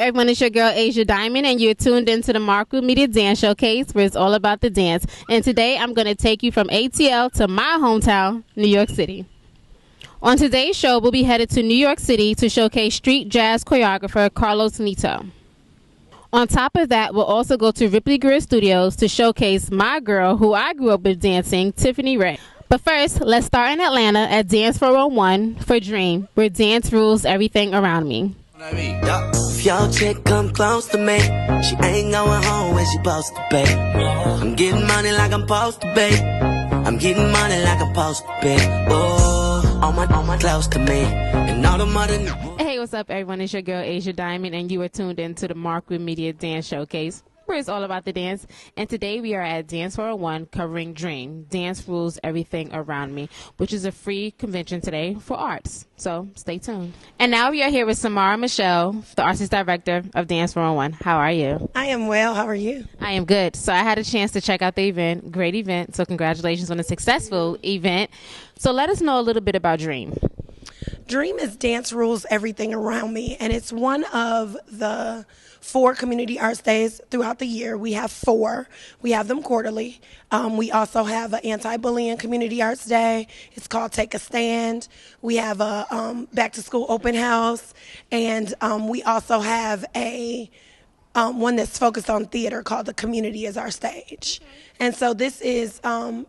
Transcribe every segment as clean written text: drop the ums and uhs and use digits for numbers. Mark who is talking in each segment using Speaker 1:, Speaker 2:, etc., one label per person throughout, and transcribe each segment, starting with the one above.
Speaker 1: everyone? It's your girl, Asia Diamond, and you're tuned into the Markwood Media Dance Showcase, where it's all about the dance. And today, I'm going to take you from ATL to my hometown, New York City. On today's show, we'll be headed to New York City to showcase street jazz choreographer Carlos Neto. On top of that, we'll also go to Ripley Grier Studios to showcase my girl, who I grew up with dancing, Tiffany Ray. But first, let's start in Atlanta at Dance 401 for Dream, where dance rules everything around me.
Speaker 2: If your chick come close to me, she ain't going home when she supposed to be. I'm getting money like I'm supposed to be. I'm getting money like I'm supposed to be. Oh, all my close to me, and all the mother.
Speaker 1: Hey, what's up, everyone? It's your girl, Asia Diamond, and you are tuned into the Markwood Media Dance Showcase, where it's all about the dance. And today we are at Dance 401 covering Dream, Dance Rules Everything Around Me, which is a free convention today for arts. So stay tuned. And now we are here with Samara Michelle, the artist director of Dance 401. How are you?
Speaker 3: I am well. How are you?
Speaker 1: I am good. So I had a chance to check out the event. Great event. So congratulations on a successful event. So let us know a little bit about Dream.
Speaker 3: Dream is Dance Rules Everything Around Me, and it's one of the 4 community arts days throughout the year. We have 4. We have them quarterly. We also have an anti-bullying community arts day. It's called Take a Stand. We have a back-to-school open house, and we also have a one that's focused on theater called The Community is Our Stage. And so this is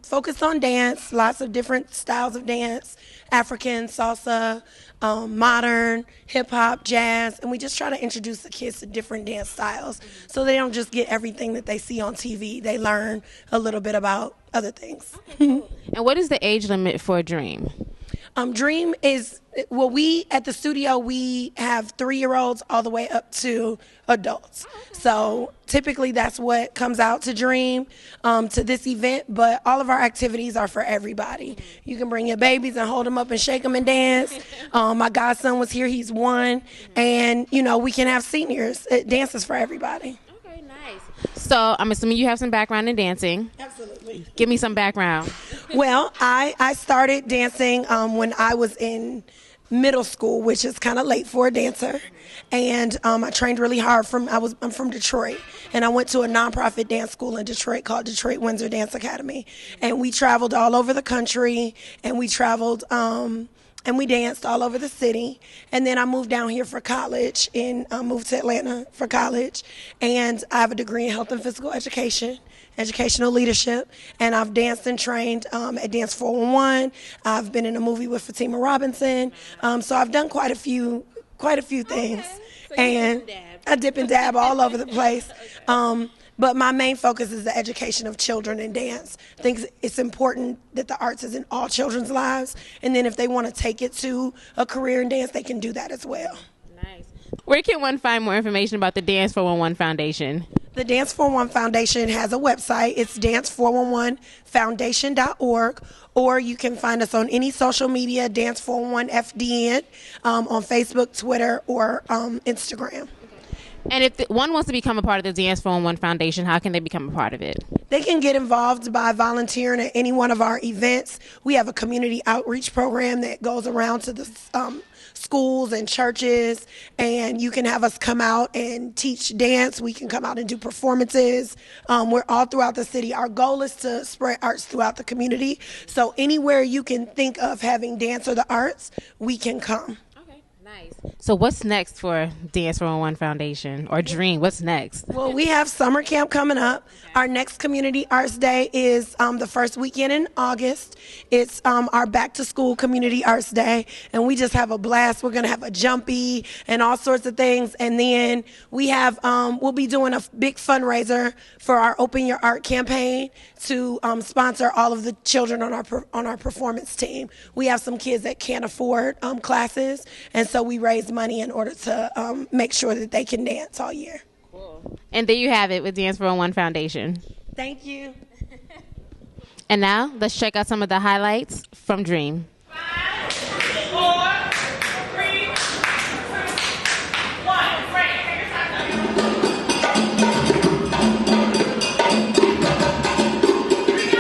Speaker 3: focused on dance, lots of different styles of dance, African, salsa, modern, hip-hop, jazz, and we just try to introduce the kids to different dance styles so they don't just get everything that they see on TV. They learn a little bit about other things.
Speaker 1: And what is the age limit for Dream?
Speaker 3: Dream is, well, we at the studio, we have 3-year-olds all the way up to adults. So typically that's what comes out to Dream, to this event, but all of our activities are for everybody. You can bring your babies and hold them up and shake them and dance. My godson was here, he's 1, and you know, we can have seniors. Dances for everybody.
Speaker 1: Okay, nice. So I'm assuming you have some background in dancing.
Speaker 3: Absolutely.
Speaker 1: Give me some background.
Speaker 3: Well, I started dancing when I was in middle school, which is kind of late for a dancer, and I trained really hard. I'm from Detroit, and I went to a nonprofit dance school in Detroit called Detroit Windsor Dance Academy, and we traveled all over the country, and we traveled and we danced all over the city. And then I moved down here for college, and moved to Atlanta for college, and I have a degree in health and physical education, educational leadership, and I've danced and trained at Dance 411. I've been in a movie with Fatima Robinson, so I've done quite a few things.
Speaker 1: So
Speaker 3: and I dip and dab all over the place. But my main focus is the education of children in dance. I think it's important that the arts is in all children's lives, and then if they want to take it to a career in dance, they can do that as well.
Speaker 1: Nice. Where can one find more information about the Dance 411 Foundation?
Speaker 3: The Dance 411 Foundation has a website. It's dance411foundation.org, or you can find us on any social media, Dance 411 FDN, on Facebook, Twitter, or Instagram.
Speaker 1: And if one wants to become a part of the Dance 411 Foundation, how can they become a part of it?
Speaker 3: They can get involved by volunteering at any one of our events. We have a community outreach program that goes around to the schools and churches, and you can have us come out and teach dance. We can come out and do performances. We're all throughout the city. Our goal is to spread arts throughout the community. So anywhere you can think of having dance or the arts, we can come.
Speaker 1: Nice. So what's next for Dance 401 Foundation, or Dream? What's next?
Speaker 3: Well, we have summer camp coming up. Our next Community Arts Day is the first weekend in August. It's our back to school Community Arts Day, and we just have a blast. We're going to have a jumpy and all sorts of things. And then we have, we'll be doing a big fundraiser for our Open Your Art campaign to sponsor all of the children on our performance team. We have some kids that can't afford classes, and so we raise money in order to make sure that they can dance all year.
Speaker 1: Cool. And there you have it with Dance 401 Foundation.
Speaker 3: Thank you.
Speaker 1: And now let's check out some of the highlights from Dream.
Speaker 4: 5, 4, 3, 2, 1. Great. Take your time. Here we go.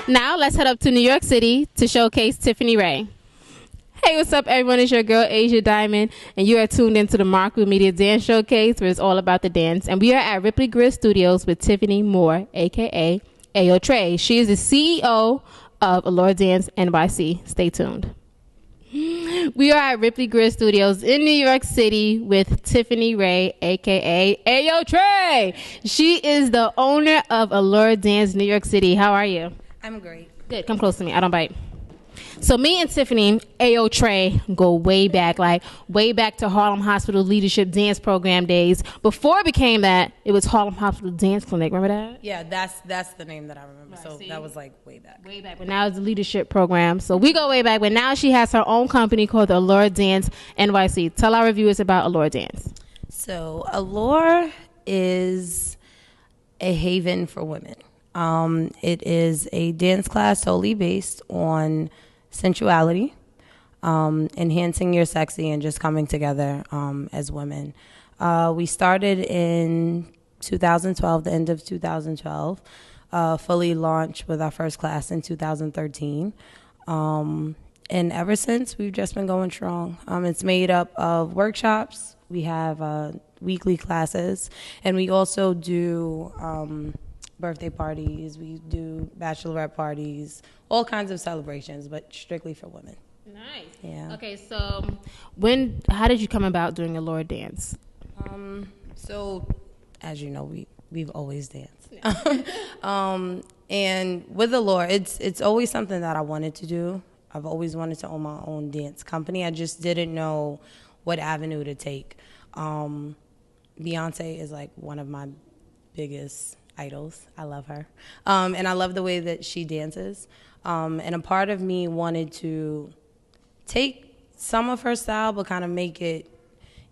Speaker 1: Now let's head up to New York City to showcase Tiffany Ray. Hey, what's up, everyone? It's your girl, Asia Diamond, and you are tuned into the Marco Media Dance Showcase, where it's all about the dance. And we are at Ripley Grid Studios with Tiffany Moore, a.k.a. Ayo Trey. She is the CEO of Allure Dance NYC. Stay tuned. We are at Ripley Grid Studios in New York City with Tiffany Ray, a.k.a. Ayo Trey. She is the owner of Allure Dance New York City. How are you?
Speaker 5: I'm great.
Speaker 1: Good. Come close to me. I don't bite. So me and Tiffany, Ayo Trey, go way back to Harlem Hospital Leadership Dance Program days. Before it became that, it was Harlem Hospital Dance Clinic. Remember that?
Speaker 5: Yeah, that's the name that I remember.
Speaker 1: Right,
Speaker 5: so
Speaker 1: see?
Speaker 5: that was like way back.
Speaker 1: Way back. But now it's the leadership program. So we go way back. But now she has her own company called Allure Dance NYC. Tell our reviewers about Allure Dance.
Speaker 5: So Allure is a haven for women. It is a dance class solely based on sensuality, enhancing your sexy, and just coming together as women. We started in 2012, the end of 2012, fully launched with our first class in 2013. And ever since, we've just been going strong. It's made up of workshops. We have weekly classes, and we also do birthday parties. We do bachelorette parties, all kinds of celebrations, but strictly for women.
Speaker 1: Nice.
Speaker 5: Yeah.
Speaker 1: Okay, so how did you come about doing Allure Dance?
Speaker 5: So, as you know, we've always danced. And with Allure, it's always something that I wanted to do. I've always wanted to own my own dance company. I just didn't know what avenue to take. Beyonce is like one of my biggest idols. I love her. And I love the way that she dances. And a part of me wanted to take some of her style, but kind of make it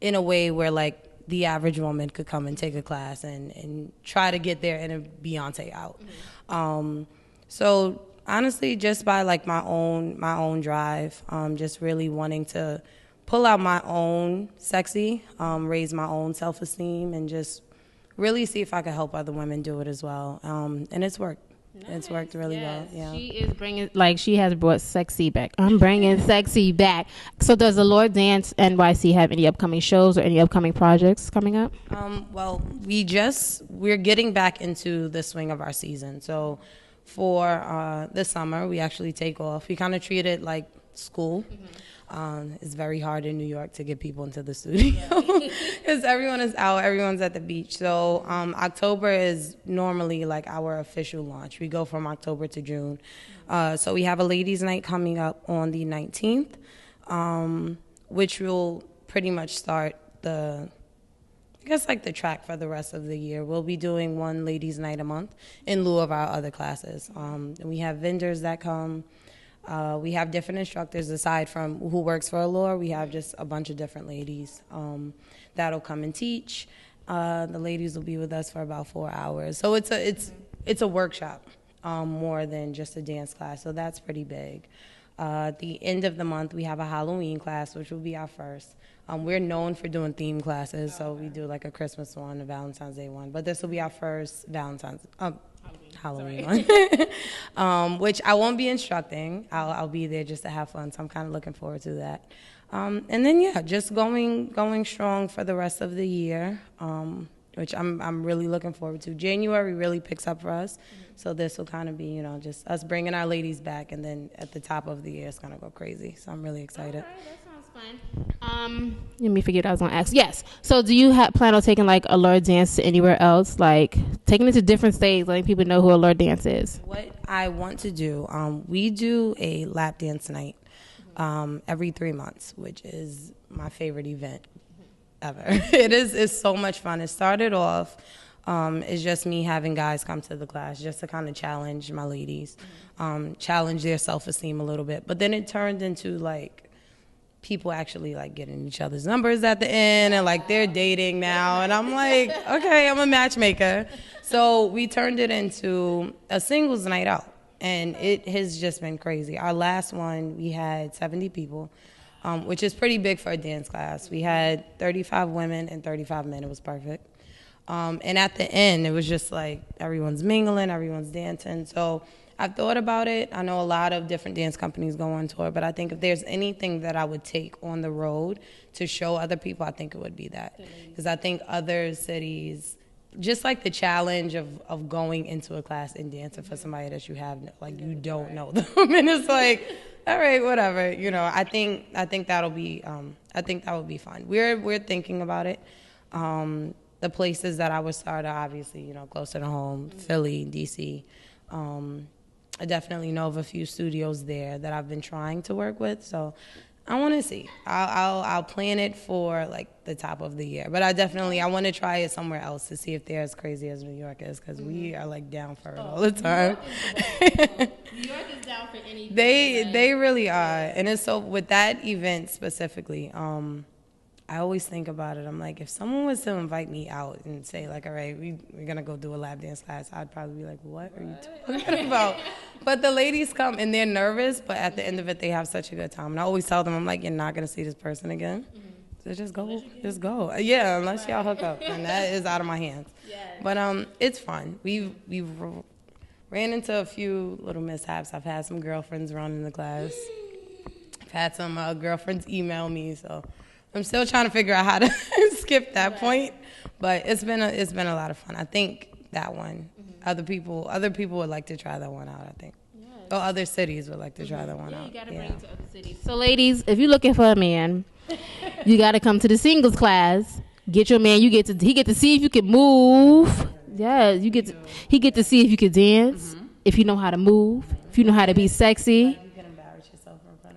Speaker 5: in a way where like the average woman could come and take a class and try to get there and a Beyonce out. Mm-hmm. So honestly, just by like my own drive, just really wanting to pull out my own sexy, raise my own self-esteem, and just really see if I could help other women do it as well. And it's worked. Nice. It's worked really well. Yeah.
Speaker 1: She is bringing, she has brought sexy back. I'm bringing sexy back. So does Allure Dance NYC have any upcoming shows or any upcoming projects coming up?
Speaker 5: Well, we're getting back into the swing of our season. So for this summer, we actually take off. We kind of treat it like school. Mm-hmm. It's very hard in New York to get people into the studio because everyone is out, everyone's at the beach. So October is normally like our official launch. We go from October to June. So we have a ladies' night coming up on the 19th, which will pretty much start the track for the rest of the year. We'll be doing one ladies' night a month in lieu of our other classes. And we have vendors that come. We have different instructors aside from who works for Allure. We have just a bunch of different ladies that'll come and teach. The ladies will be with us for about 4 hours. So it's a workshop more than just a dance class. So that's pretty big. At the end of the month, we have a Halloween class, which will be our first. We're known for doing theme classes, so we do like a Christmas one, a Valentine's Day one. But this will be our first Halloween one, which I won't be instructing. I'll be there just to have fun, so I'm kind of looking forward to that. And then just going strong for the rest of the year, which I'm really looking forward to. January really picks up for us, so this will kind of be just us bringing our ladies back, and then at the top of the year it's gonna go crazy. So I'm really excited.
Speaker 1: All right, that sounds fun. Let me figure it out. I was gonna ask. Yes. So do you plan on taking like Allure Dance to anywhere else, like taking it to different states, letting people know who Allure Dance is?
Speaker 5: What I want to do, we do a lap dance night every 3 months, which is my favorite event ever. It's so much fun. It started off it's just me having guys come to the class just to kind of challenge my ladies, challenge their self-esteem a little bit. But then it turned into like people actually like getting each other's numbers at the end, and like they're dating now, and I'm like, okay, I'm a matchmaker. So we turned it into a singles night out, and it has just been crazy. Our last one, we had 70 people, which is pretty big for a dance class. We had 35 women and 35 men. It was perfect. And at the end, it was just like everyone's mingling, everyone's dancing. So I've thought about it. I know a lot of different dance companies go on tour, but I think if there's anything that I would take on the road to show other people, I think it would be that. Because I think other cities, just like the challenge of going into a class and dancing for somebody that you have, like, you don't know them, and it's like, all right, whatever. You know, I think that'll be, I think that would be fun. We're thinking about it. The places that I would start are obviously, you know, closer to home, Philly, DC. I definitely know of a few studios there that I've been trying to work with, so I want to see. I'll plan it for like the top of the year, but I want to try it somewhere else to see if they're as crazy as New York is, because we are like down for it all the time.
Speaker 1: New York is down for anything.
Speaker 5: They really are, and it's so with that event specifically. I always think about it. I'm like, if someone was to invite me out and say, like, all right, we're going to go do a lap dance class, I'd probably be like, what are you talking about? But the ladies come, and they're nervous, but at the end of it, they have such a good time. And I always tell them, I'm like, you're not going to see this person again. So just go. Yeah, unless y'all hook up, and that is out of my hands.
Speaker 1: Yes.
Speaker 5: But it's fun. We've ran into a few little mishaps. I've had some girlfriends run in the class. I've had some girlfriends email me, so I'm still trying to figure out how to skip that point, but it's been a lot of fun. I think that one, other people would like to try that one out, I think. Yes. Or other cities would like to try that one out.
Speaker 1: You got to bring it to other cities. So ladies, if you're looking for a man, you got to come to the singles class. Get your man. He get to see if you can move. Yeah, he get to see if you can dance, if you know how to move, if you know how to be sexy.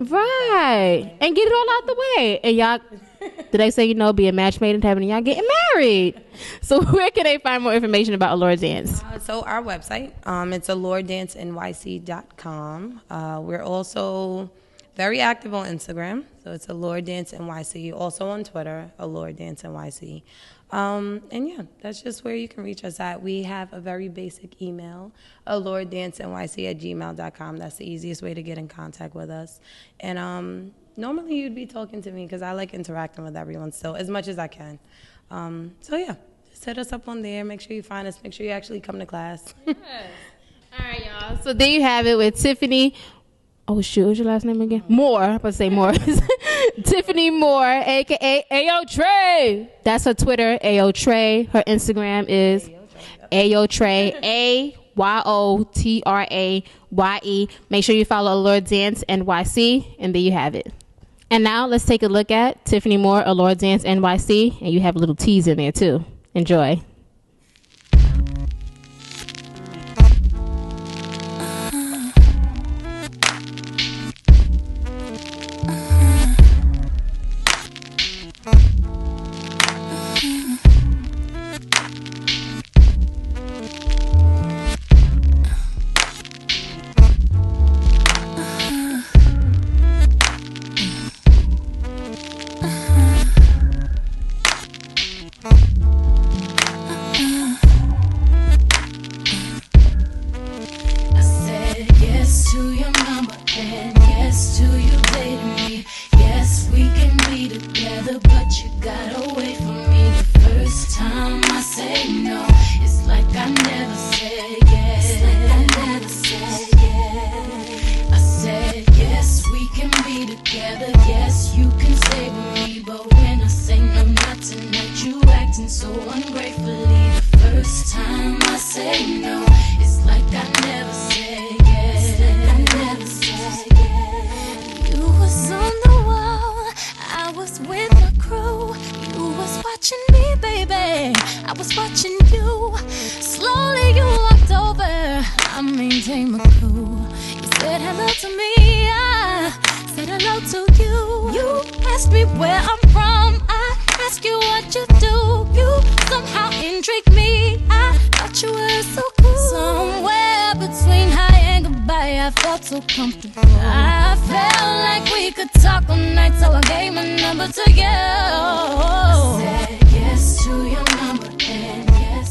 Speaker 1: Right, and get it all out the way. And y'all, did they say, you know, be a match made in heaven and y'all getting married? So where can they find more information about Allure Dance?
Speaker 5: So our website, it's alluredancenyc.com. We're also very active on Instagram, so it's Allure Dance NYC. Also on Twitter, Allure Dance NYC. And yeah, that's just where you can reach us at. We have a very basic email, alluredancenyc@gmail.com. That's the easiest way to get in contact with us. And normally you'd be talking to me because I like interacting with everyone still as much as I can. So yeah, just hit us up on there. Make sure you find us. Make sure you actually come to class.
Speaker 1: Yes. All right, y'all. So there you have it with Tiffany. Oh, shoot. What's your last name again? Moore. I'm about to say Moore. Tiffany Moore, a.k.a. Ayo Trey. That's her Twitter, Ayo Trey. Her Instagram is Ayo Trey, AYOTRAYE. Make sure you follow Allure Dance NYC, and there you have it. And now let's take a look at Tiffany Moore, Allure Dance NYC, and you have a little tease in there, too. Enjoy.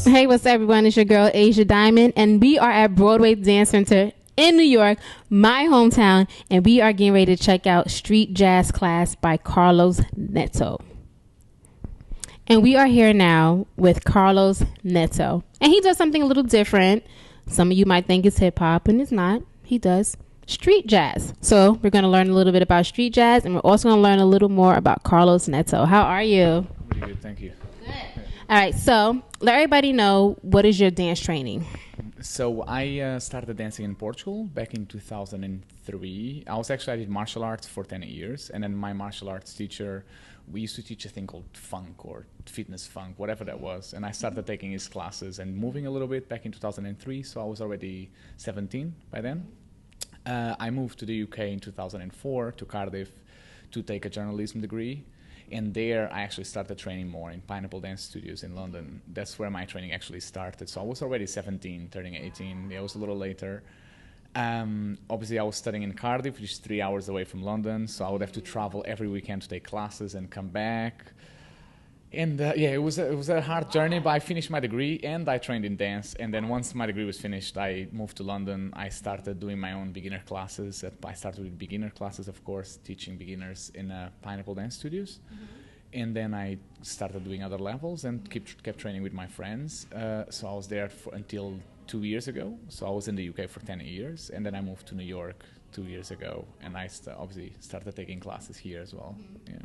Speaker 1: Hey, what's up, everyone? It's your girl, Asia Diamond, and we are at Broadway Dance Center in New York, my hometown, and we are getting ready to check out Street Jazz Class by Carlos Neto. And we are here now with Carlos Neto, and he does something a little different. Some of you might think it's hip hop, and it's not. He does street jazz. So we're going to learn a little bit about street jazz, and we're also going to learn a little more about Carlos Neto. How are you?
Speaker 6: Pretty good, thank you.
Speaker 1: Good. All right, so let everybody know, what is your dance training?
Speaker 6: So I started dancing in Portugal back in 2003. I did martial arts for 10 years, and then my martial arts teacher, we used to teach a thing called funk or fitness funk, whatever that was, and I started taking his classes and moving a little bit back in 2003, so I was already 17 by then. I moved to the UK in 2004 to Cardiff to take a journalism degree. And there, I actually started training more in Pineapple Dance Studios in London. That's where my training actually started. So I was already 17, turning 18. It was a little later. Obviously, I was studying in Cardiff, which is 3 hours away from London. So I would have to travel every weekend to take classes and come back. And it was a hard journey, but I finished my degree and I trained in dance. And then once my degree was finished, I moved to London. I started doing my own beginner classes. I started with beginner classes, of course, teaching beginners in Pineapple Dance Studios. Mm-hmm. And then I started doing other levels and kept training with my friends. So I was there until 2 years ago. So I was in the UK for 10 years. And then I moved to New York 2 years ago, and I obviously started taking classes here as well. Yeah.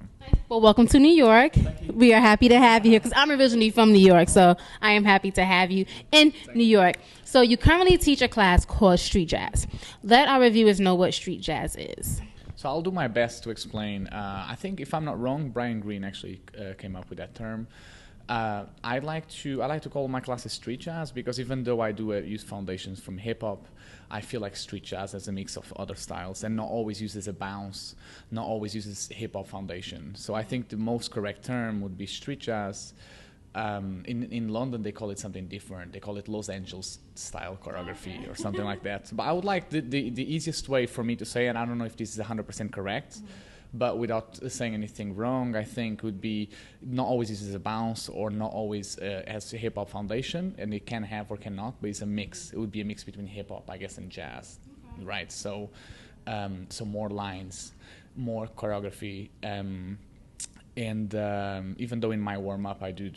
Speaker 1: Well, welcome to New York. We are happy to have you here because I'm originally from New York, so I am happy to have you in New York. So you currently teach a class called street jazz. Let our reviewers know what street jazz is.
Speaker 6: So I'll do my best to explain. I think, if I'm not wrong, Brian Greene actually came up with that term. I like to call my classes street jazz because even though I do use foundations from hip hop, I feel like street jazz as a mix of other styles and not always uses a bounce, not always uses hip hop foundation. So I think the most correct term would be street jazz. In London, they call it something different. They call it Los Angeles style choreography or something like that. But I would like the easiest way for me to say, and I don't know if this is 100% correct, but without saying anything wrong, I think would be not always uses a bounce or not always has a hip hop foundation, and it can have or cannot, but it's a mix. It would be a mix between hip hop, I guess, and jazz, right? So, so more lines, more choreography. And even though in my warm-up I do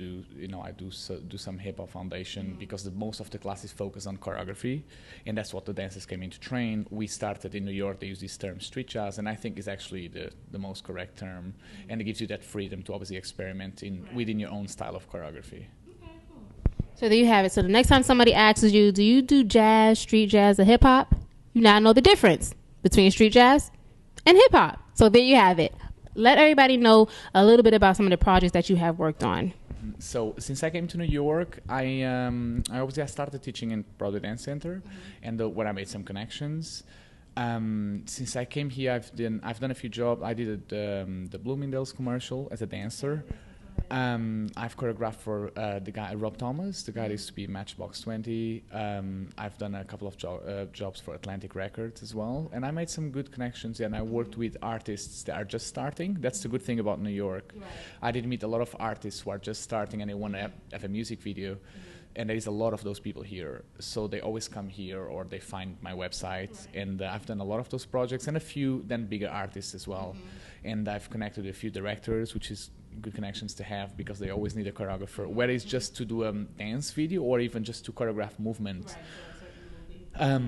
Speaker 6: some hip-hop foundation because most of the classes focus on choreography, and that's what the dancers came in to train. We started in New York, they use this term street jazz, and I think it's actually the most correct term, and it gives you that freedom to obviously experiment within your own style of choreography.
Speaker 1: So there you have it. So the next time somebody asks you, do you do jazz, street jazz, or hip-hop? You now know the difference between street jazz and hip-hop. So there you have it. Let everybody know a little bit about some of the projects that you have worked on.
Speaker 6: So since I came to New York, I started teaching in Broadway Dance Center, and where I made some connections. Since I came here, I've done a few jobs. I did the Bloomingdale's commercial as a dancer. I've choreographed for the guy Rob Thomas, the guy that used to be Matchbox 20. I've done a couple of jobs for Atlantic Records as well, and I made some good connections. And I worked with artists that are just starting. That's the good thing about New York. Right. I did meet a lot of artists who are just starting and they want to have a music video. And there is a lot of those people here, so they always come here or they find my website. Right. And I've done a lot of those projects and a few then bigger artists as well. And I've connected with a few directors, which is good connections to have because they always need a choreographer, whether it's just to do a dance video or even just to choreograph movement. Right.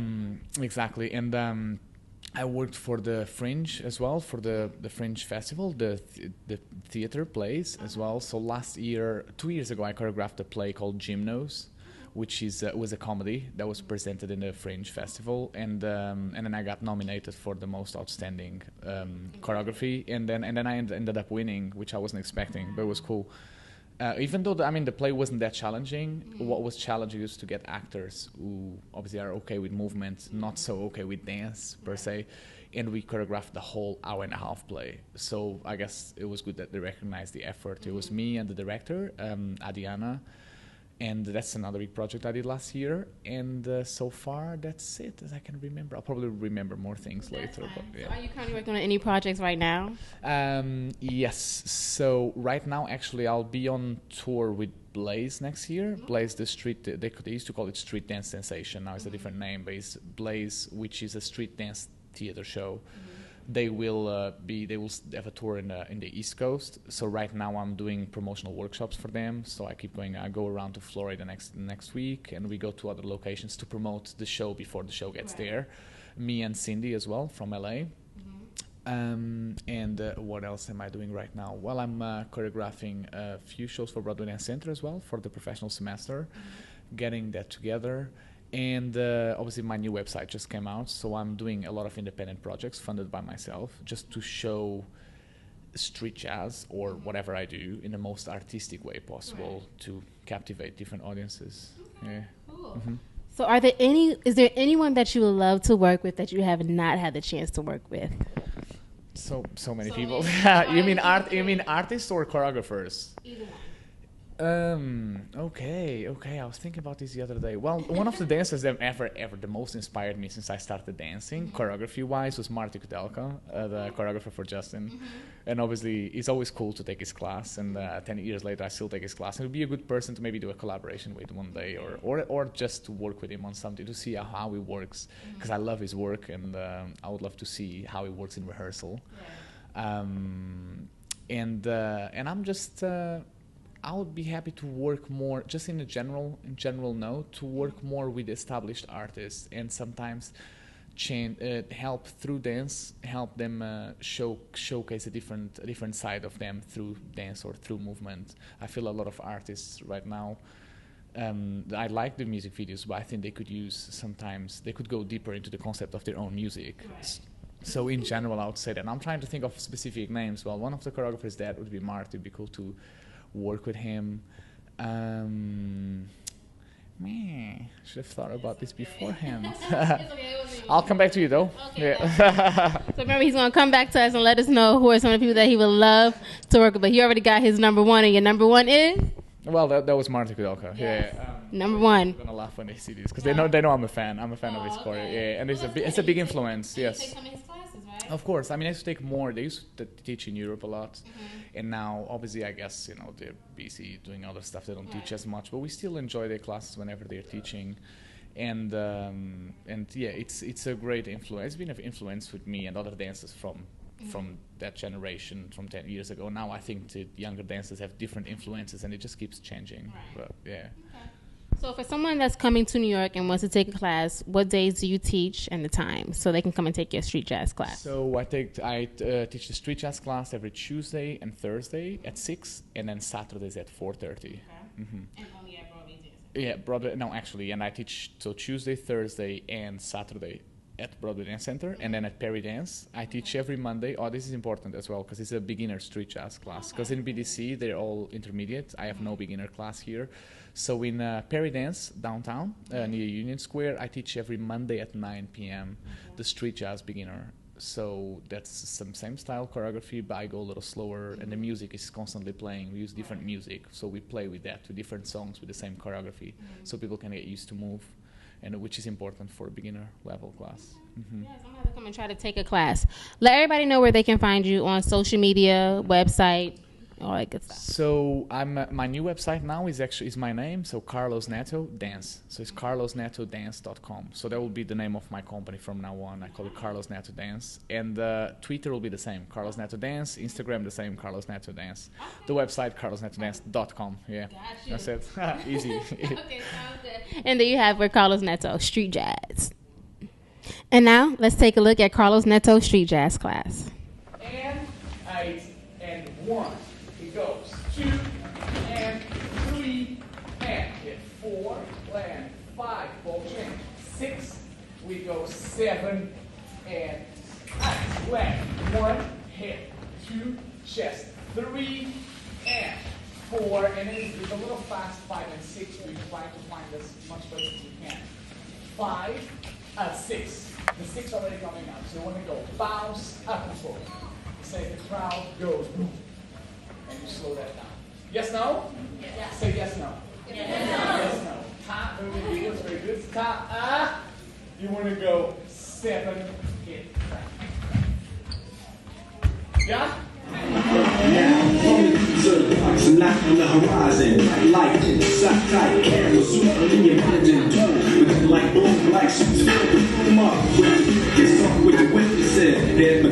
Speaker 6: Exactly. And I worked for the Fringe as well, for the Fringe Festival, the theater plays as well. So 2 years ago, I choreographed a play called Gymnos, which was a comedy that was presented in the Fringe Festival, and then I got nominated for the most outstanding choreography, and then I ended up winning, which I wasn't expecting, but it was cool. Even though the play wasn't that challenging, what was challenging is to get actors who obviously are okay with movement, not so okay with dance per se, and we choreographed the whole hour-and-a-half play. So I guess it was good that they recognized the effort. It was me and the director, Adiana, and that's another big project I did last year. And so far, that's it, as I can remember. I'll probably remember more things later. But, yeah. So
Speaker 1: are you currently working on any projects right now?
Speaker 6: Yes. So right now, actually, I'll be on tour with Blaze next year. Blaze, the street, they used to call it Street Dance Sensation. Now it's a different name, but it's Blaze, which is a street dance theater show they will have a tour in the East Coast. So right now I'm doing promotional workshops for them. So I keep going. I go around to Florida next week, and we go to other locations to promote the show before the show gets there. Me and Cindy as well from LA. And what else am I doing right now? Well, I'm choreographing a few shows for Broadway Dance Center as well for the professional semester, getting that together. And obviously my new website just came out, so I'm doing a lot of independent projects funded by myself just to show street jazz or whatever I do in the most artistic way possible to captivate different audiences. Yeah.
Speaker 1: Cool. So is there anyone that you would love to work with that you have not had the chance to work with?
Speaker 6: So many people. You mean artists or choreographers?
Speaker 1: Either one.
Speaker 6: Okay. I was thinking about this the other day. Well, one of the dancers that ever the most inspired me since I started dancing, choreography-wise, was Marty Kudelka, the choreographer for Justin. And obviously, it's always cool to take his class. And 10 years later, I still take his class. And it would be a good person to maybe do a collaboration with one day, or just to work with him on something to see how he works. Because I love his work, and I would love to see how he works in rehearsal. And I'm just. I would be happy to work more, just in a general note, to work more with established artists and sometimes help through dance, help them showcase a different side of them through dance or through movement. I feel a lot of artists right now. I like the music videos, but I think they could go deeper into the concept of their own music. Right. So in general, I would say that. I'm trying to think of specific names. Well, one of the choreographers that would be Marty. It'd be cool to work with him. Should have thought about this beforehand. I'll come back to you though.
Speaker 1: Okay, so remember, he's going to come back to us and let us know who are some of the people that he would love to work with. But he already got his number one, and your number one is?
Speaker 6: Well, that was Marty Kudelka. Yeah.
Speaker 1: Number one.
Speaker 6: I'm gonna laugh when they see this because they know I'm a fan. I'm a fan of his choreo. Yeah, and it's a big influence. Yes.
Speaker 1: You take some of his classes, right?
Speaker 6: Of course. I mean, I used to take more. They used to teach in Europe a lot, and now obviously I guess they're busy doing other stuff. They don't teach as much, but we still enjoy their classes whenever they're teaching, and yeah, it's a great influence. It's been an influence with me and other dancers from that generation from 10 years ago. Now I think the younger dancers have different influences, and it just keeps changing. Right. But yeah.
Speaker 1: Okay. So for someone that's coming to New York and wants to take a class, what days do you teach and the time so they can come and take your street jazz class?
Speaker 6: So I teach the street jazz class every Tuesday and Thursday at 6, and then Saturdays at 4:30. Okay.
Speaker 1: And only at Broadway Dance?
Speaker 6: Yeah, Broadway. No, actually, and I teach so Tuesday, Thursday, and Saturday at Broadway Dance Center, and then at Perry Dance. I teach every Monday. Oh, this is important as well because it's a beginner street jazz class. Because in BDC, they're all intermediate. I have no beginner class here. So in Perry Dance, downtown, near Union Square, I teach every Monday at 9 p.m. the street jazz beginner. So that's some same style choreography, but I go a little slower, and the music is constantly playing. We use different music, so we play with that, with different songs with the same choreography, so people can get used to move. And which is important for a beginner level class.
Speaker 1: Yes, I'm gonna have to come and try to take a class. Let everybody know where they can find you on social media, website, all that good stuff.
Speaker 6: So my new website now is my name, so Carlos Neto Dance. So it's carlosnetodance.com. So that will be the name of my company from now on. I call it Carlos Neto Dance. And Twitter will be the same, Carlos Neto Dance. Instagram the same, Carlos Neto Dance. The website, carlosnetodance.com. Yeah, that's it. Easy.
Speaker 1: Okay, sounds good. And there you have with Carlos Neto, street jazz. And now let's take a look at Carlos Neto street jazz class.
Speaker 6: And 8 and 1. It goes 2 and 3 and hit 4 and 5 ball change 6. We go 7 and 8. Left 1 hit 2 chest 3 and 4 and then it's a little fast 5 and 6. We try to find as much space as we can. 5 6. The 6 already coming up, so you want to go bounce up and forward. Say the crowd goes boom. And you slow that down. Yes, no? Yes. Say yes, no. Yes, no. Yes, no. Ta, very good, very good. Ta, you want to go 7, hit. Yeah?
Speaker 7: Some light on the horizon, light inside tight, camera super independent tone, with like boom, like suits, fill up, get started with the witnesses, then the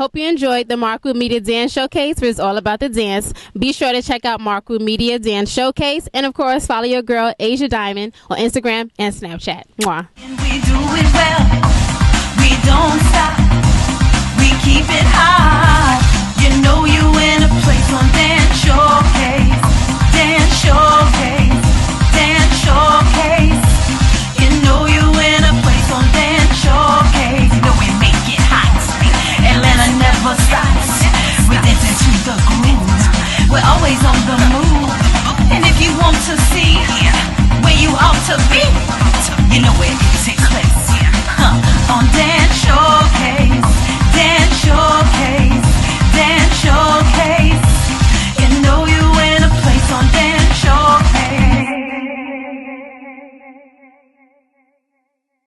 Speaker 1: hope you enjoyed the Markwood Media Dance Showcase, where it's all about the dance. Be sure to check out Markwood Media Dance Showcase, and of course, follow your girl Asia Diamond on Instagram and Snapchat. Mwah.
Speaker 8: And we do it well. We don't stop. We keep it high.